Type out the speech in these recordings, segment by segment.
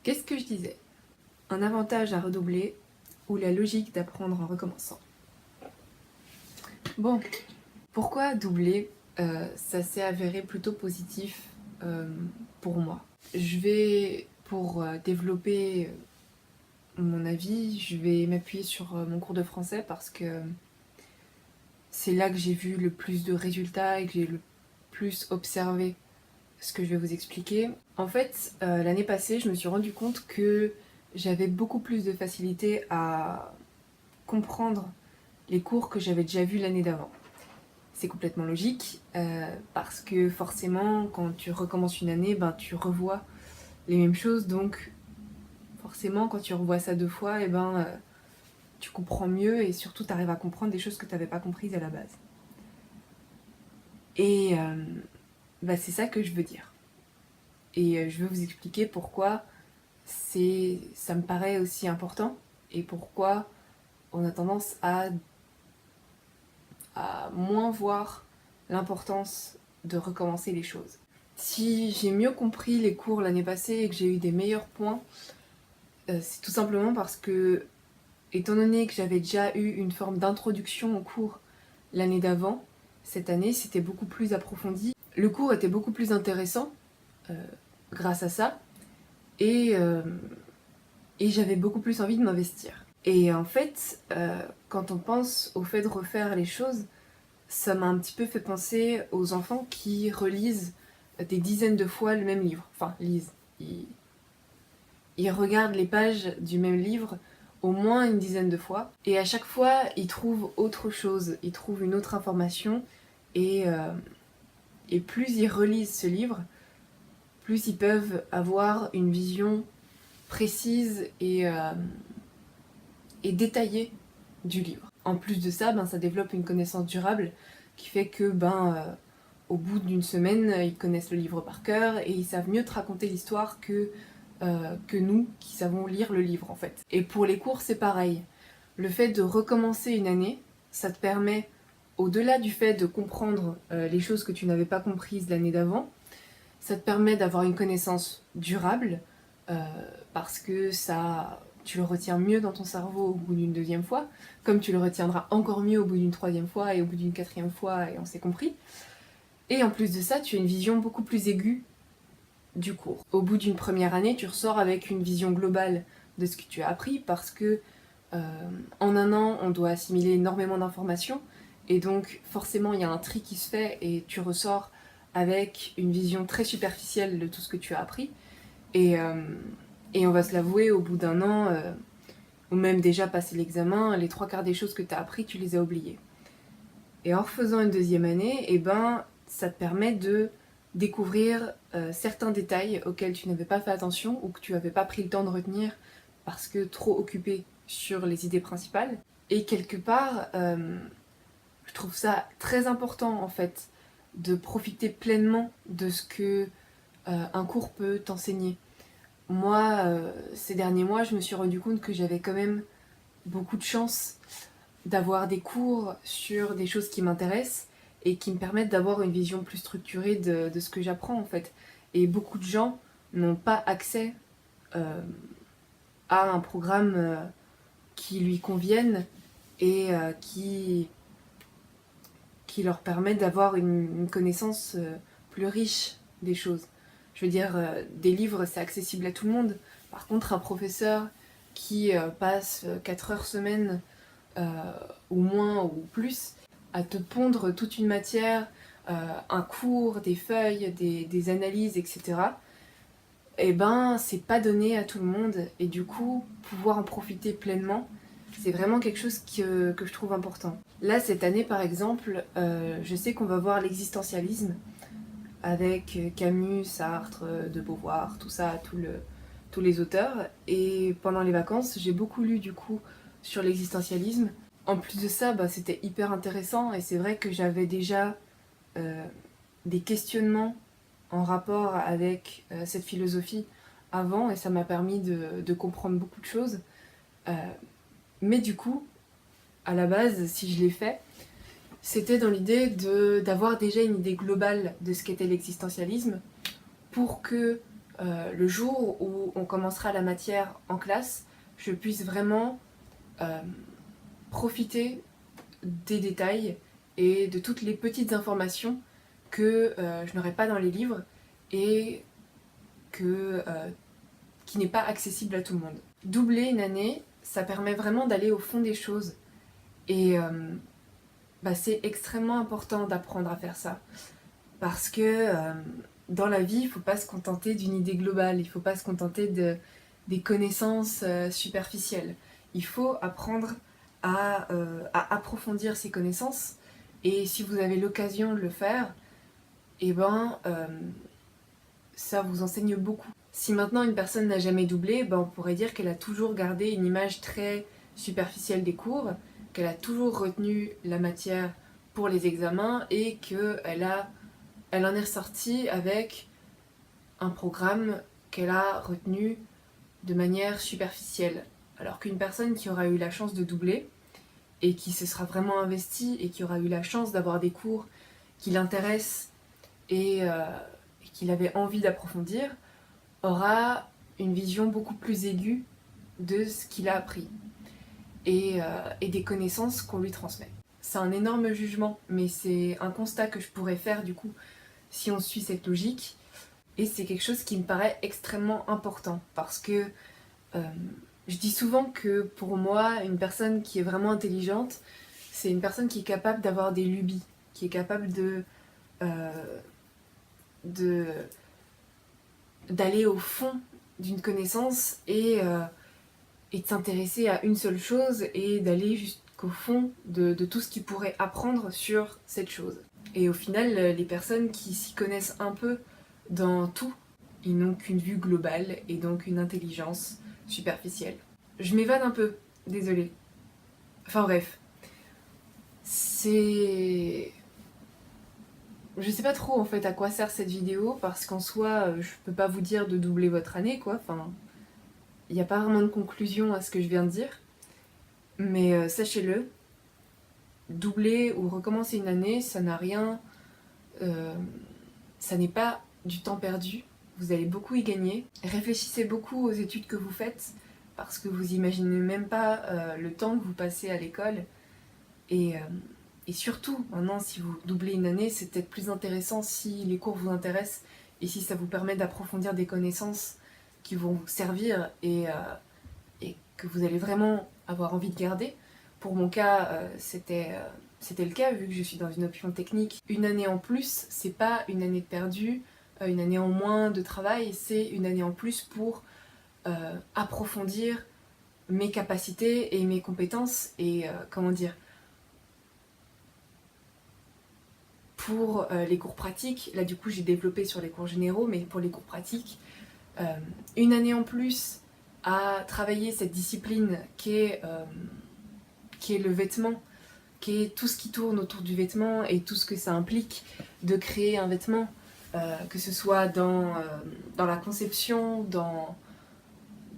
Qu'est-ce que je disais? Un avantage à redoubler ou la logique d'apprendre en recommençant. Bon, pourquoi doubler? Ça s'est avéré plutôt positif pour moi. Je vais, pour développer mon avis, je vais m'appuyer sur mon cours de français parce que c'est là que j'ai vu le plus de résultats et que j'ai le plus observé ce que je vais vous expliquer. En fait, l'année passée, je me suis rendu compte que j'avais beaucoup plus de facilité à comprendre les cours que j'avais déjà vus l'année d'avant. C'est complètement logique, parce que forcément, quand tu recommences une année, ben, tu revois les mêmes choses, donc forcément, quand tu revois ça 2 fois, tu comprends mieux et surtout, tu arrives à comprendre des choses que tu n'avais pas comprises à la base. Et c'est ça que je veux dire. Et je veux vous expliquer pourquoi ça me paraît aussi important et pourquoi on a tendance à moins voir l'importance de recommencer les choses. Si j'ai mieux compris les cours l'année passée et que j'ai eu des meilleurs points, c'est tout simplement parce que, étant donné que j'avais déjà eu une forme d'introduction au cours l'année d'avant, cette année c'était beaucoup plus approfondi. Le cours était beaucoup plus intéressant grâce à ça et, et j'avais beaucoup plus envie de m'investir. Et en fait, quand on pense au fait de refaire les choses, ça m'a un petit peu fait penser aux enfants qui relisent des dizaines de fois le même livre. Enfin, lisent. Ils regardent les pages du même livre au moins une dizaine de fois. Et à chaque fois, ils trouvent autre chose. Ils trouvent une autre information. Et, euh, et plus ils relisent ce livre, plus ils peuvent avoir une vision précise et détaillée du livre. En plus de ça, ça développe une connaissance durable qui fait que au bout d'une semaine, ils connaissent le livre par cœur et ils savent mieux te raconter l'histoire que nous qui savons lire le livre en fait. Et pour les cours, c'est pareil. Le fait de recommencer une année, ça te permet, au-delà du fait de comprendre les choses que tu n'avais pas comprises l'année d'avant, ça te permet d'avoir une connaissance durable euh, parce que tu le retiens mieux dans ton cerveau au bout d'une deuxième fois, comme tu le retiendras encore mieux au bout d'une troisième fois et au bout d'une quatrième fois, et on s'est compris. Et en plus de ça, tu as une vision beaucoup plus aiguë du cours. Au bout d'une première année, tu ressors avec une vision globale de ce que tu as appris parce que en un an, on doit assimiler énormément d'informations et donc forcément, il y a un tri qui se fait et tu ressors avec une vision très superficielle de tout ce que tu as appris. Et, euh, et on va se l'avouer, au bout d'un an, ou même déjà passé l'examen, les 3 quarts des choses que tu as appris, tu les as oubliées. Et en refaisant une deuxième année, ça te permet de découvrir certains détails auxquels tu n'avais pas fait attention ou que tu n'avais pas pris le temps de retenir parce que trop occupé sur les idées principales. Et quelque part, je trouve ça très important en fait de profiter pleinement de ce que un cours peut t'enseigner. Moi, ces derniers mois, je me suis rendu compte que j'avais quand même beaucoup de chance d'avoir des cours sur des choses qui m'intéressent et qui me permettent d'avoir une vision plus structurée de ce que j'apprends en fait. Et beaucoup de gens n'ont pas accès euh, à un programme qui lui convienne et qui leur permet d'avoir une connaissance plus riche des choses. Je veux dire, des livres, c'est accessible à tout le monde. Par contre, un professeur qui passe 4 heures semaine euh, ou moins ou plus à te pondre toute une matière, un cours, des feuilles, des analyses, etc. C'est pas donné à tout le monde et du coup, pouvoir en profiter pleinement, c'est vraiment quelque chose que je trouve important. Là, cette année, par exemple, je sais qu'on va voir l'existentialisme avec Camus, Sartre, De Beauvoir, tout ça, tous les auteurs. Et pendant les vacances, j'ai beaucoup lu du coup sur l'existentialisme. En plus de ça, c'était hyper intéressant et c'est vrai que j'avais déjà euh, des questionnements en rapport avec cette philosophie avant et ça m'a permis de comprendre beaucoup de choses. Euh, mais du coup, à la base, si je l'ai fait, c'était dans l'idée d'avoir déjà une idée globale de ce qu'était l'existentialisme pour que le jour où on commencera la matière en classe, je puisse vraiment profiter des détails et de toutes les petites informations que je n'aurai pas dans les livres et qui n'est pas accessible à tout le monde. Doubler une année, ça permet vraiment d'aller au fond des choses et c'est extrêmement important d'apprendre à faire ça parce que dans la vie, il ne faut pas se contenter d'une idée globale, il ne faut pas se contenter des connaissances superficielles. Il faut apprendre à approfondir ses connaissances et si vous avez l'occasion de le faire, eh ben, ça vous enseigne beaucoup. Si maintenant une personne n'a jamais doublé, on pourrait dire qu'elle a toujours gardé une image très superficielle des cours, qu'elle a toujours retenu la matière pour les examens et qu'elle en est ressortie avec un programme qu'elle a retenu de manière superficielle. Alors qu'une personne qui aura eu la chance de doubler et qui se sera vraiment investie et qui aura eu la chance d'avoir des cours qui l'intéressent et qu'il avait envie d'approfondir, aura une vision beaucoup plus aiguë de ce qu'il a appris et des connaissances qu'on lui transmet. C'est un énorme jugement, mais c'est un constat que je pourrais faire du coup si on suit cette logique, et c'est quelque chose qui me paraît extrêmement important parce que je dis souvent que pour moi, une personne qui est vraiment intelligente, c'est une personne qui est capable d'avoir des lubies, qui est capable d'aller au fond d'une connaissance et de s'intéresser à une seule chose et d'aller jusqu'au fond de tout ce qu'il pourrait apprendre sur cette chose. Et au final, les personnes qui s'y connaissent un peu dans tout, ils n'ont qu'une vue globale et donc une intelligence superficielle. Je m'évade un peu, désolée. Enfin bref, c'est... Je sais pas trop en fait à quoi sert cette vidéo parce qu'en soi, je peux pas vous dire de doubler votre année quoi. Enfin, il n'y a pas vraiment de conclusion à ce que je viens de dire. Mais sachez-le, doubler ou recommencer une année, ça n'a rien... ça n'est pas du temps perdu. Vous allez beaucoup y gagner. Réfléchissez beaucoup aux études que vous faites parce que vous imaginez même pas le temps que vous passez à l'école. Et surtout, maintenant, si vous doublez une année, c'est peut-être plus intéressant si les cours vous intéressent et si ça vous permet d'approfondir des connaissances qui vont vous servir et que vous allez vraiment avoir envie de garder. Pour mon cas, c'était le cas vu que je suis dans une option technique. Une année en plus, c'est pas une année de perdu, une année en moins de travail, c'est une année en plus pour approfondir mes capacités et mes compétences et pour les cours pratiques, là du coup j'ai développé sur les cours généraux, mais pour les cours pratiques, une année en plus à travailler cette discipline qui est le vêtement, qui est tout ce qui tourne autour du vêtement et tout ce que ça implique de créer un vêtement, que ce soit dans la conception, dans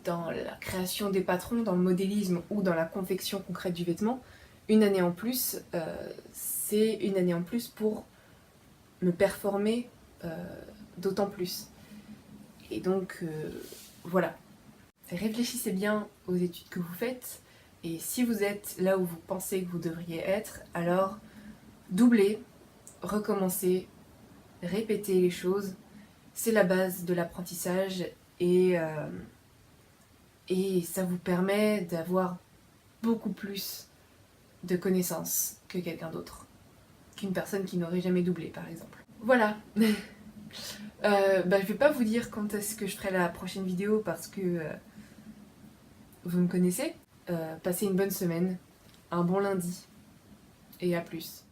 la création des patrons, dans le modélisme ou dans la confection concrète du vêtement. Une année en plus, c'est une année en plus pour me performer d'autant plus. Et donc, voilà. Réfléchissez bien aux études que vous faites, et si vous êtes là où vous pensez que vous devriez être, alors doublez, recommencez, répétez les choses. C'est la base de l'apprentissage et ça vous permet d'avoir beaucoup plus de connaissances que quelqu'un d'autre, qu'une personne qui n'aurait jamais doublé par exemple. Voilà. Je vais pas vous dire quand est-ce que je ferai la prochaine vidéo parce que vous me connaissez. Passez une bonne semaine, un bon lundi et à plus.